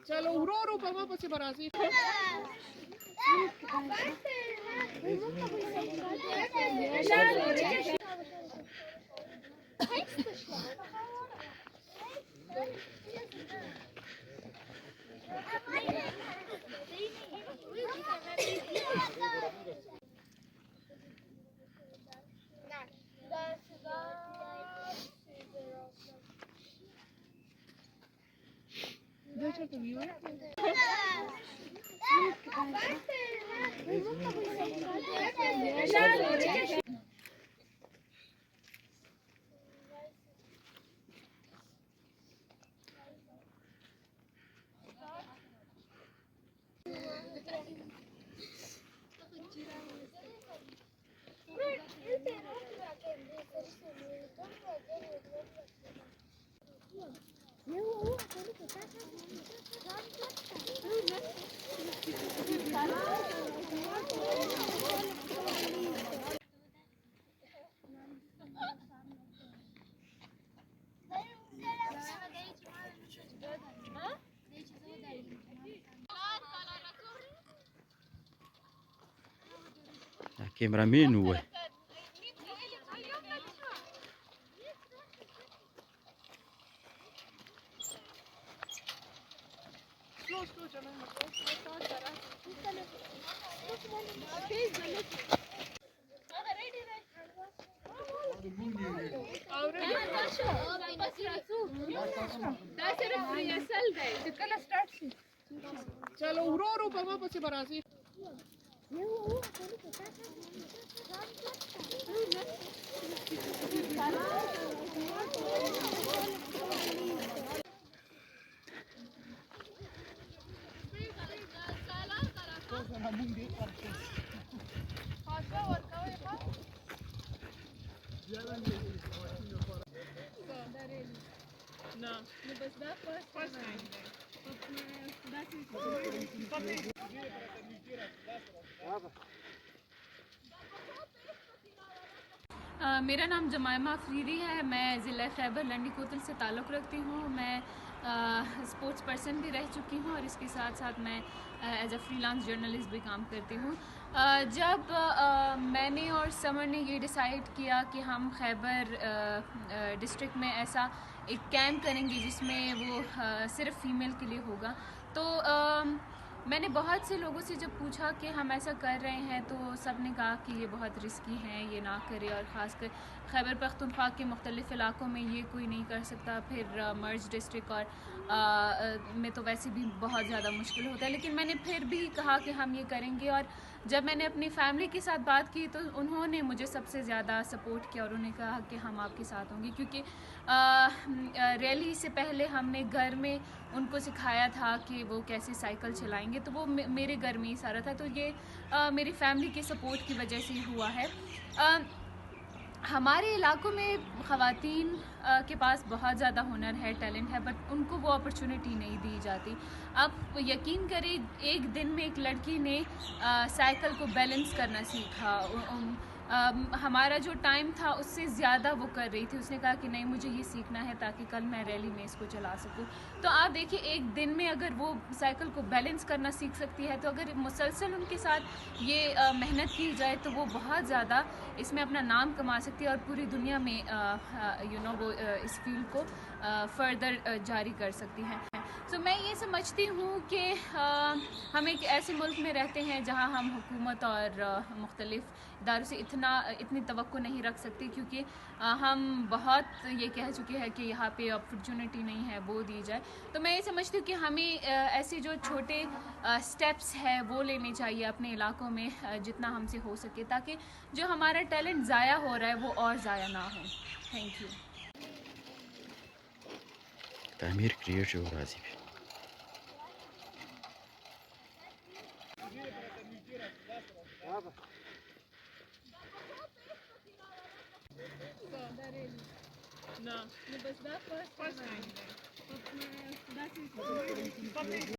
چلو ورو ورو په ما پسې به راځي. کیمرامین هو. چلو ورو ورو په ما پسې به راځي. میرا نام جمائمہ افریدی ہے. میں ضلع خیبر لنڈی کوتل سے تعلق رکھتی ہوں. میں اسپورٹس پرسن بھی رہ چکی ہوں اور اس کے ساتھ ساتھ میں ایز اے فری لانس جرنلسٹ بھی کام کرتی ہوں. جب میں نے اور سمر نے یہ ڈیسائیڈ کیا کہ ہم خیبر ڈسٹرکٹ میں ایسا ایک کیمپ کریں گے جس میں وہ صرف فیمیل کے لیے ہوگا، تو میں نے بہت سے لوگوں سے جب پوچھا کہ ہم ایسا کر رہے ہیں تو سب نے کہا کہ یہ بہت رسکی ہے، یہ نہ کرے، اور خاص کر خیبر پختونخوا کے مختلف علاقوں میں یہ کوئی نہیں کر سکتا. پھر مرج ڈسٹرکٹ اور میں تو ویسے بھی بہت زیادہ مشکل ہوتا ہے. لیکن میں نے پھر بھی کہا کہ ہم یہ کریں گے، اور جب میں نے اپنی فیملی کے ساتھ بات کی تو انہوں نے مجھے سب سے زیادہ سپورٹ کیا اور انہوں نے کہا کہ ہم آپ کے ساتھ ہوں گے، کیونکہ ریلی سے پہلے ہم نے گھر میں ان کو سکھایا تھا کہ وہ کیسے سائیکل چلائیں گے، تو وہ میرے گھر میں ہی سارا تھا. تو یہ میری فیملی کے سپورٹ کی وجہ سے ہی ہوا ہے. ہمارے علاقوں میں خواتین کے پاس بہت زیادہ ہنر ہے، ٹیلنٹ ہے، بٹ ان کو وہ اپرچونٹی نہیں دی جاتی. آپ یقین کریں، ایک دن میں ایک لڑکی نے سائیکل کو بیلنس کرنا سیکھا. ہمارا جو ٹائم تھا اس سے زیادہ وہ کر رہی تھی. اس نے کہا کہ نہیں، مجھے یہ سیکھنا ہے تاکہ کل میں ریلی میں اس کو چلا سکوں. تو آپ دیکھیے، ایک دن میں اگر وہ سائیکل کو بیلنس کرنا سیکھ سکتی ہے، تو اگر مسلسل ان کے ساتھ یہ محنت کی جائے تو وہ بہت زیادہ اس میں اپنا نام کما سکتی ہے اور پوری دنیا میں وہ اس فیلڈ کو فردر جاری کر سکتی ہیں. تو میں یہ سمجھتی ہوں کہ ہم ایک ایسے ملک میں رہتے ہیں جہاں ہم حکومت اور مختلف اداروں سے اتنی توقع نہیں رکھ سکتے، کیونکہ ہم بہت یہ کہہ چکے ہیں کہ یہاں پہ اپرچونٹی نہیں ہے، وہ دی جائے. تو میں یہ سمجھتی ہوں کہ ہمیں ایسے جو چھوٹے سٹیپس ہیں وہ لینے چاہیے اپنے علاقوں میں جتنا ہم سے ہو سکے، تاکہ جو ہمارا ٹیلنٹ ضائع ہو رہا ہے وہ اور ضائع نہ ہو. تھینک یو. تعمیر کریٹ جو راضی بھی. نه، نو بس دا فرست